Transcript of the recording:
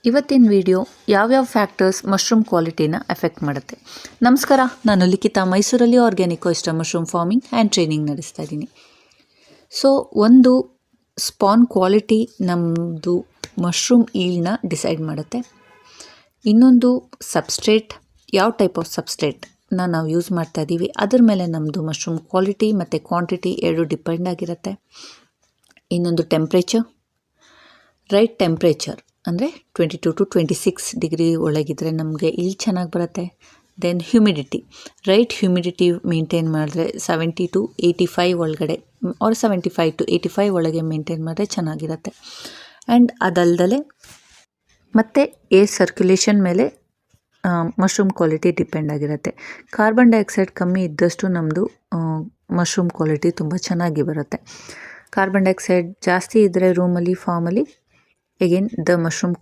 ಇವತ್ತಿನ ವಿಡಿಯೋ ಯಾವ್ಯಾವ factors mushroom ಕ್ವಾಲಿಟಿನ effect ಮಾಡುತ್ತೆ. ನಮಸ್ಕಾರ, ನಾನು ಲಿಖಿತಾ, ಮೈಸೂರಲ್ಲಿ organic oyster mushroom farming and training ನಡೆಸ್ತಾ ಇದ್ದೀನಿ. ಸೊ ಒಂದು ಸ್ಪಾನ್ ಕ್ವಾಲಿಟಿ ನಮ್ಮದು ಮಶ್ರೂಮ್ ಈಲ್ಡ್ನ ಡಿಸೈಡ್ ಮಾಡುತ್ತೆ. ಇನ್ನೊಂದು ಸಬ್ಸ್ಟ್ರೇಟ್, ಯಾವ ಟೈಪ್ ಆಫ್ ಸಬ್ಸ್ಟ್ರೇಟ್ನ ನಾವು ಯೂಸ್ ಮಾಡ್ತಾ ಇದ್ದೀವಿ ಅದ್ರ ಮೇಲೆ ನಮ್ಮದು ಮಶ್ರೂಮ್ ಕ್ವಾಲಿಟಿ ಮತ್ತು ಕ್ವಾಂಟಿಟಿ ಎರಡು ಡಿಪೆಂಡ್ ಆಗಿರುತ್ತೆ. ಇನ್ನೊಂದು ಟೆಂಪ್ರೇಚರ್, ರೈಟ್ ಟೆಂಪ್ರೇಚರ್ ಅಂದರೆ 22 to 26 ಡಿಗ್ರಿ ಒಳಗಿದ್ರೆ ನಮಗೆ ಇಲ್ಲಿ ಚೆನ್ನಾಗಿ ಬರುತ್ತೆ. Then humidity, right humidity maintain ಮಾಡಿದ್ರೆ 70 to 85 ಒಳಗಡೆ ಆರ್ 75 to 85 ಒಳಗೆ ಮೇಂಟೈನ್ ಮಾಡಿದ್ರೆ ಚೆನ್ನಾಗಿರುತ್ತೆ. ಆ್ಯಂಡ್ ಅದಲ್ದಲೆ ಮತ್ತು ಏರ್ ಸರ್ಕ್ಯುಲೇಷನ್ ಮೇಲೆ ಮಶ್ರೂಮ್ ಕ್ವಾಲಿಟಿ ಡಿಪೆಂಡ್ ಆಗಿರುತ್ತೆ. ಕಾರ್ಬನ್ ಡೈಆಕ್ಸೈಡ್ ಕಮ್ಮಿ ಇದ್ದಷ್ಟು ನಮ್ಮದು ಮಶ್ರೂಮ್ ಕ್ವಾಲಿಟಿ ತುಂಬ ಚೆನ್ನಾಗಿ ಬರುತ್ತೆ. ಕಾರ್ಬನ್ ಡೈಆಕ್ಸೈಡ್ ಜಾಸ್ತಿ ಇದ್ದರೆ ರೂಮಲ್ಲಿ, ಫಾರ್ಮಲ್ಲಿ, ಎಗೇನ್ ದ ಮಶ್ರೂಮ್